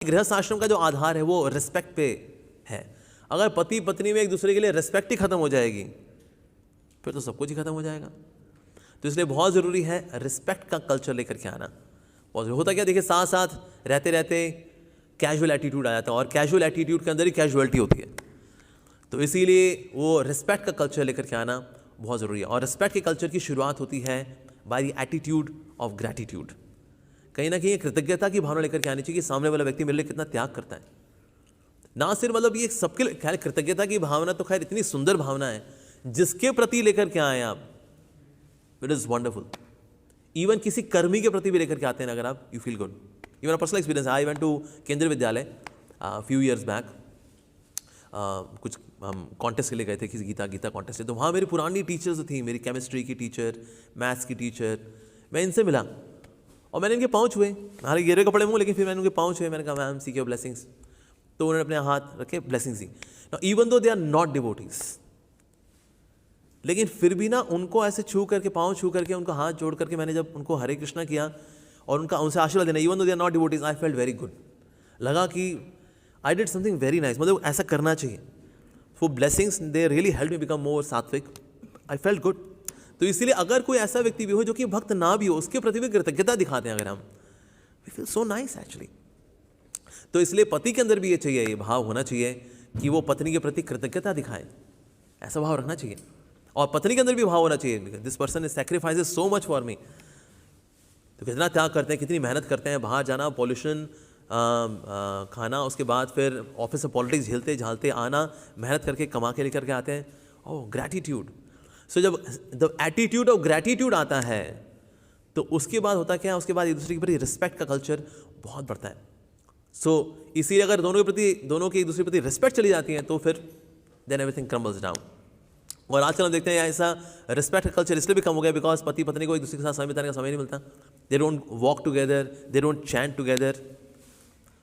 गृहस्थ आश्रम का जो आधार है वो रिस्पेक्ट पे है। अगर पति पत्नी में एक दूसरे के लिए रिस्पेक्ट ही खत्म हो जाएगी फिर तो सब कुछ ही खत्म हो जाएगा। तो इसलिए बहुत ज़रूरी है रिस्पेक्ट का कल्चर लेकर के आना। बहुत होता क्या, देखिए साथ साथ रहते रहते कैजुअल एटीट्यूड आ जाता है और कैजुअल एटीट्यूड के अंदर ही कैजुअलिटी होती है। तो इसीलिए वो रिस्पेक्ट का कल्चर लेकर के आना बहुत ज़रूरी है। और रिस्पेक्ट के कल्चर की शुरुआत होती है by the attitude of gratitude. कहीं ना कहीं कृतज्ञता की भावना लेकर के आनी चाहिए कि सामने वाला व्यक्ति मेरे लिए कितना त्याग करता है। ना सिर्फ मतलब ये सबके लिए, खैर कृतज्ञता की भावना तो खैर इतनी सुंदर भावना है, जिसके प्रति लेकर के आए आप, इट इज़ वंडरफुल। इवन किसी कर्मी के प्रति भी लेकर के आते हैं अगर आप, you feel good. Even personal experience, I went to Kendriya Vidyalaya few years back. कुछ हम कॉन्टेस्ट के लिए गए थे, किसी गीता कॉन्टेस्ट है। तो वहाँ मेरी पुरानी टीचर्स थी, मेरी केमिस्ट्री की टीचर, मैथ्स की टीचर। मैं इनसे मिला और मैंने इनके पाँव छुए। हालांकि गिरे कपड़े मुँह, लेकिन फिर मैंने उनके पाँव छुए। मैंने कहा मैम सीक योर ब्लेसिंग्स। तो उन्होंने अपने हाथ रखे, blessings the. Even though they are not devotees, लेकिन फिर भी ना उनको ऐसे छू करके, पाँव छू करके, उनका हाथ जोड़ करके मैंने जब उनको हरे कृष्णा किया और उनसे आशीर्वाद देना, even though they are not devotees, I felt very good. लगा कि I did something very nice, मतलब ऐसा करना चाहिए। वो blessings they really help me become more sattvic, I felt good. तो इसीलिए अगर कोई ऐसा व्यक्ति भी हो जो कि भक्त ना भी हो, उसके प्रति भी कृतज्ञता दिखाते हैं अगर हम, we feel so nice actually. तो इसलिए पति के अंदर भी ये चाहिए, ये भाव होना चाहिए कि वो पत्नी के प्रति कृतज्ञता दिखाए, ऐसा भाव रखना चाहिए। और पत्नी के अंदर भी भाव होना चाहिए, this person is sacrifices so much for me. तो कितना त्याग करते हैं, कितनी मेहनत करते हैं, बाहर जाना, पॉल्यूशन, खाना, उसके बाद फिर ऑफिस में पॉलिटिक्स झेलते झालते आना, मेहनत करके कमा के लेकर के आते हैं। ओह ग्रैटिट्यूड। सो जब द एटीट्यूड ऑफ ग्रैटिट्यूड आता है तो उसके बाद होता क्या है, उसके बाद एक दूसरे के प्रति रिस्पेक्ट का कल्चर बहुत बढ़ता है। सो इसीलिए अगर दोनों की एक दूसरे के प्रति रिस्पेक्ट चली जाती है तो फिर देन एवरीथिंग क्रम्बल्स डाउन। और आजकल हम देखते हैं ऐसा रिस्पेक्ट का कल्चर इसलिए भी कम हो गया बिकॉज पति पत्नी को एक दूसरे के साथ समय बिताने का समय नहीं मिलता। They don't walk together, they don't chant together.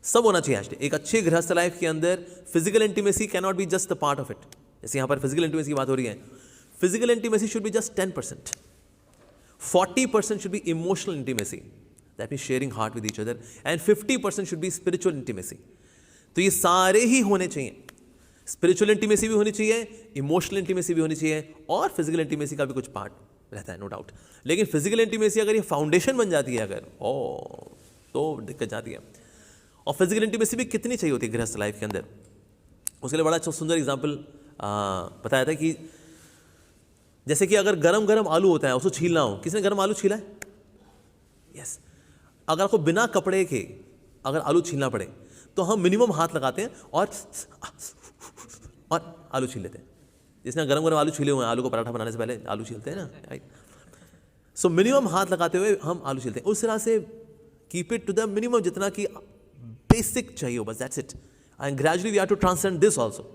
सब होना चाहिए एक्चुअली। एक अच्छी गृहस्थ लाइफ के अंदर physical intimacy can not be just the part of it. जैसे यहाँ पर फिजिकल इंटीमेसी की बात हो रही है, physical intimacy should be just 10%, 40% should be emotional intimacy, that means sharing heart with each other, and 50% should be spiritual intimacy. तो ये सारे ही होने चाहिए। स्पिरिचुअल इंटीमेसी भी होनी चाहिए, इमोशनल इंटीमेसी भी होनी चाहिए, और फिजिकल इंटीमेसी का भी कुछ पार्ट रहता है, नो डाउट। लेकिन फिजिकल इंटीमेसी अगर ये फाउंडेशन बन जाती है अगर, तो दिक्कत जाती है। और फिजिकल इंटीमेसी भी कितनी चाहिए होती है गृहस्थ लाइफ के अंदर, उसके लिए बड़ा अच्छा सुंदर एग्जाम्पल बताया था कि जैसे कि अगर गरम गरम आलू होता है, उसको छीलना हो। किसने गरम आलू छीला है? यस। अगर आपको बिना कपड़े के अगर आलू छीलना पड़े तो हम मिनिमम हाथ लगाते हैं और आलू छील लेते हैं। जिसने गरम गरम आलू छीले हुए हैं, आलू को पराठा बनाने से पहले आलू छीलते हैं ना, राइट। सो मिनिमम हाथ लगाते हुए हम आलू छीलते हैं। उस तरह से keep it to the minimum, जितना कि बेसिक चाहिए हो, बस that's it. And gradually we have to transcend this also.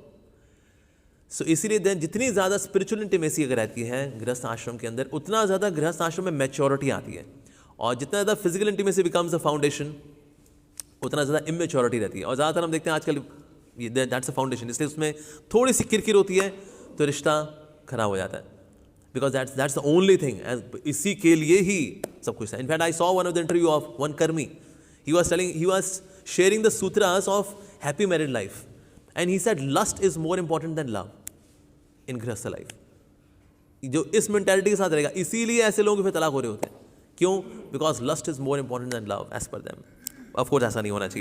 So इसीलिए देन जितनी ज़्यादा स्पिरिचुअल इंटीमेसी अगर रहती है गृहस्थ आश्रम के अंदर, उतना ज़्यादा गृहस्थ आश्रम में मैच्योरिटी आती है। और जितना ज़्यादा physical intimacy becomes the foundation, उतना ज़्यादा इमेच्योरिटी रहती है। और ज़्यादातर हम देखते हैं आजकल दैट्स अ फाउंडेशन, इसलिए उसमें थोड़ी सी किरकिर होती है तो रिश्ता खराब हो जाता है, because that's the only thing. इसी के लिए ही सब कुछ है। In fact I saw one of the interview of one कर्मी, ही वाज शेयरिंग द सूत्रास of happy married life, and he said lust is more important than love in गृहस्थ लाइफ। जो इस मेंटालिटी के साथ रहेगा, इसीलिए ऐसे लोगों के फिर तलाक हो रहे होते हैं। क्यों? Because lust is more important than love as per them. Of course ऐसा नहीं होना चाहिए।